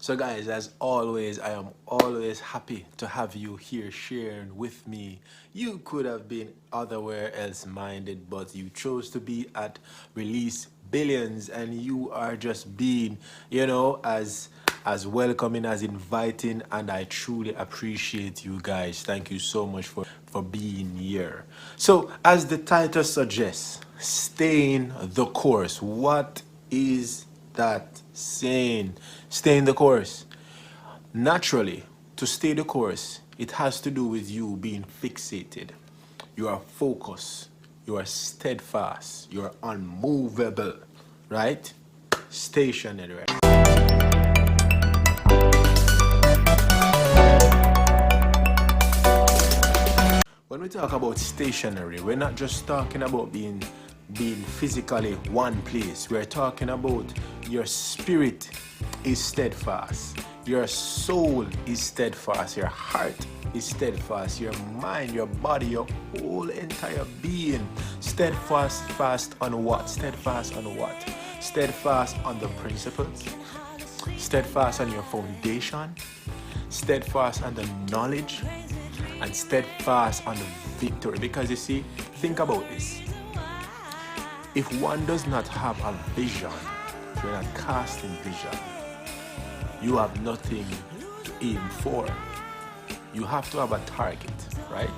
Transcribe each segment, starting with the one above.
So guys, as always, I am always happy to have you here sharing with me. You could have been otherwhere else minded, but you chose to be at Release Billions, and you are just being, as welcoming, as inviting, and I truly appreciate you guys. Thank you so much for being here. So, as the title suggests, staying the course. What is that saying? Stay in the course. Naturally, to stay the course, it has to do with you being fixated. You are focused. You are steadfast. You are unmovable, right? Stationary. Right? When we talk about stationary, we're not just talking about being physically one place. We're talking about your spirit is steadfast, your soul is steadfast, your heart is steadfast, your mind, your body, your whole entire being. Steadfast on what? Steadfast on what? Steadfast on the principles, steadfast on your foundation, steadfast on the knowledge, and steadfast on the victory. Because you see, think about this. If one does not have a vision, if you're not casting vision, you have nothing to aim for. You have to have a target, right?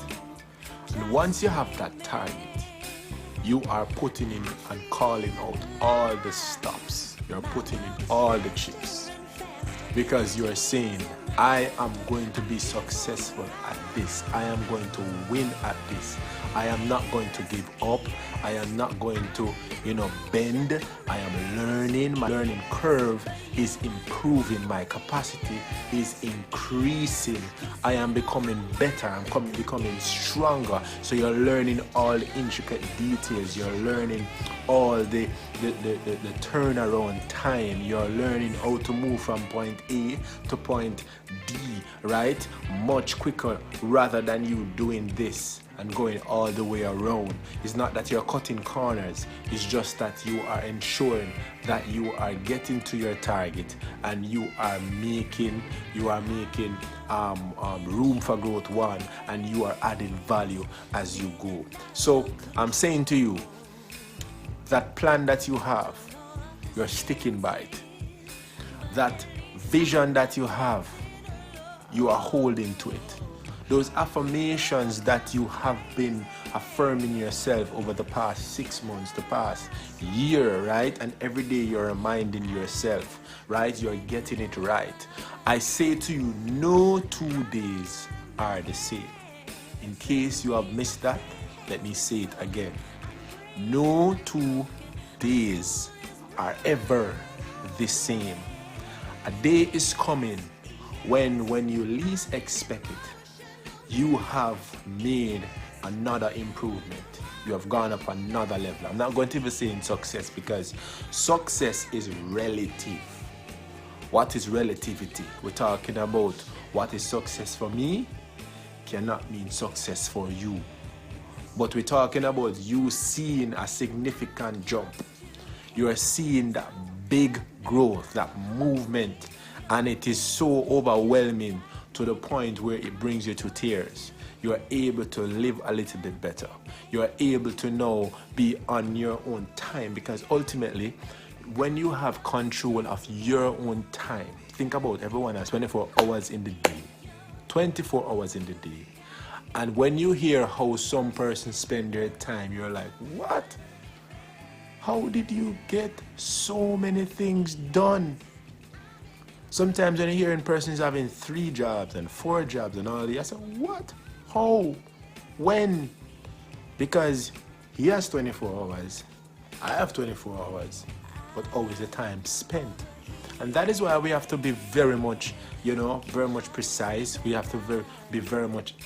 And once you have that target, you are putting in and calling out all the stops. You're putting in all the chips. Because you're saying, I am going to be successful at this. I am going to win at this. I am not going to give up. I am not going to, bend. I am learning. My learning curve is improving. My capacity is increasing. I am becoming better. I'm becoming stronger. So you're learning all the intricate details. You're learning all the turnaround time. You're learning how to move from point A to point D, right? Much quicker rather than you doing this and going all the way around. It's not that you're cutting corners. It's just that you are ensuring that you are getting to your target and you are making room for growth one, and you are adding value as you go. So I'm saying to you, that plan that you have, you're sticking by it. That vision that you have, you are holding to it. Those affirmations that you have been affirming yourself over the past 6 months, the past year, right? And every day you're reminding yourself, right? You're getting it right. I say to you, no 2 days are the same. In case you have missed that, let me say it again. No 2 days are ever the same. A day is coming when you least expect it, you have made another improvement. You have gone up another level. I'm not going to even say in success, because success is relative. What is relativity? We're talking about what is success for me cannot mean success for you. But we're talking about you seeing a significant jump. You are seeing that big growth, that movement, and it is so overwhelming to the point where it brings you to tears. You are able to live a little bit better. You are able to now be on your own time, because ultimately, when you have control of your own time, think about everyone has 24 hours in the day. 24 hours in the day. And when you hear how some persons spend their time, you're like, what? How did you get so many things done? Sometimes when you hear in persons having 3 jobs and 4 jobs and all that, I say, what? How? When? Because he has 24 hours, I have 24 hours, but always the time spent. And that is why we have to be very much, very much precise. We have to be very much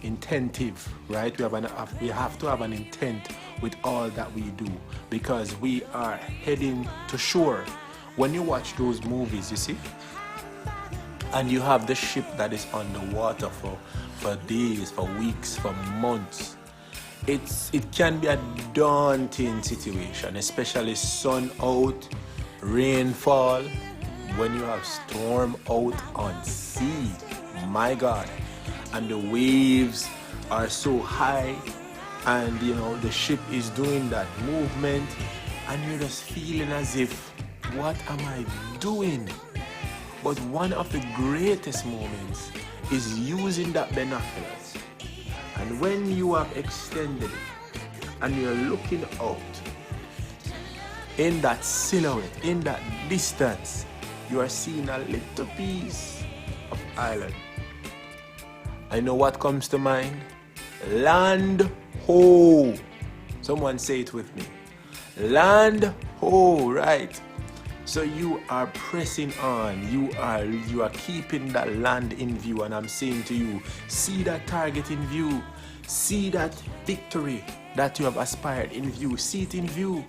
intentive, right? We have to have an intent with all that we do, because we are heading to shore. When you watch those movies, you see, and you have the ship that is on the water for days, for weeks, for months, it can be a daunting situation, especially sun out, rainfall, when you have storm out on sea, my God, and the waves are so high, and you know the ship is doing that movement, and you're just feeling as if, what am I doing? But one of the greatest moments is using that binoculars, and when you have extended it and you're looking out in that silhouette, in that distance, you are seeing a little piece of island. I know what comes to mind. Land ho. Someone say it with me. Land ho, right? So you are pressing on. You are keeping that land in view, and I'm saying to you, see that target in view. See that victory that you have aspired in view. See it in view,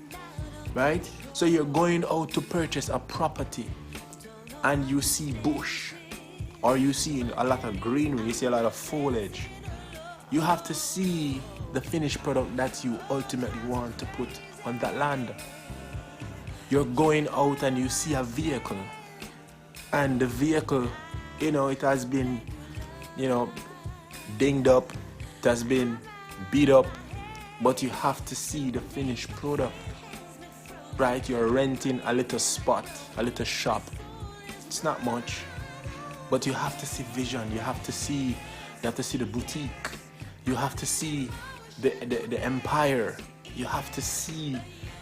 right? So you're going out to purchase a property, and you see bush, or you see a lot of greenery, you see a lot of foliage. You have to see the finished product that you ultimately want to put on that land. You're going out and you see a vehicle, and the vehicle, you know, it has been, you know, dinged up, it has been beat up, but you have to see the finished product, right? You're renting a little spot, a little shop. It's not much, but you have to see vision. You have to see the boutique. You have to see the empire. You have to see,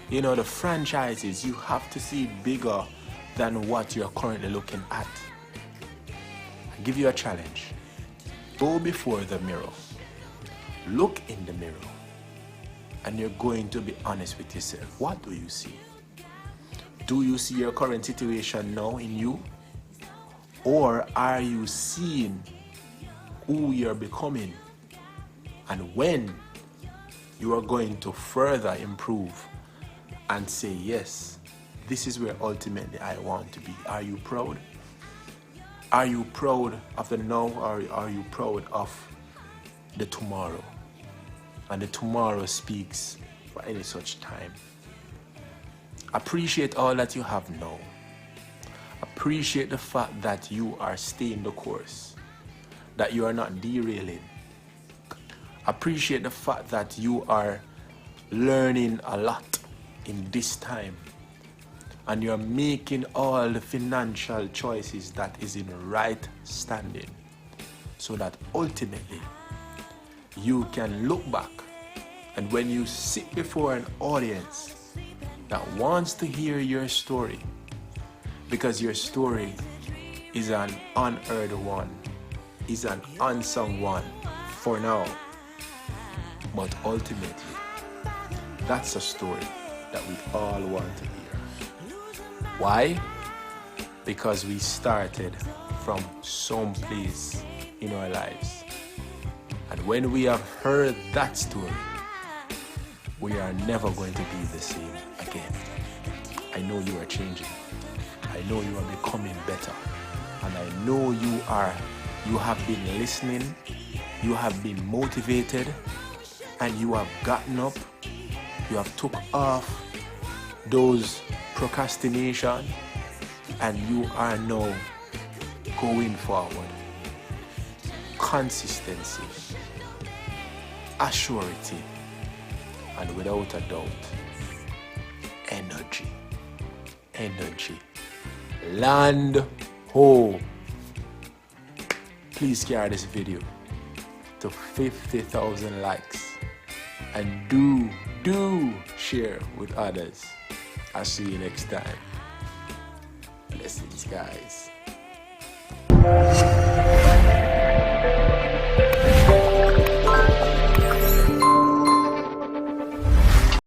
you know, the franchises. You have to see bigger than what you're currently looking at. I give you a challenge. Go before the mirror. Look in the mirror, and you're going to be honest with yourself. What do you see? Do you see your current situation now in you? Or are you seeing who you're becoming, and when you are going to further improve and say, yes, this is where ultimately I want to be? Are you proud? Are you proud of the now, or are you proud of the tomorrow? And the tomorrow speaks for any such time. Appreciate all that you have now. Appreciate the fact that you are staying the course, that you are not derailing. Appreciate the fact that you are learning a lot in this time, and you're making all the financial choices that is in right standing, so that ultimately you can look back, and when you sit before an audience that wants to hear your story, because your story is an unheard one, is an unsung one for now, but ultimately that's a story that we all want to hear. Why? Because we started from some place in our lives, and when we have heard that story, we are never going to be the same again. I know you are changing. I know you are becoming better, and I know you have been listening, you have been motivated, and you have gotten up, you have took off those procrastination, and you are now going forward. Consistency, assurity, and without a doubt, energy. Land ho. Please carry this video to 50,000 likes, and do share with others. I'll see you next time. Blessings, guys.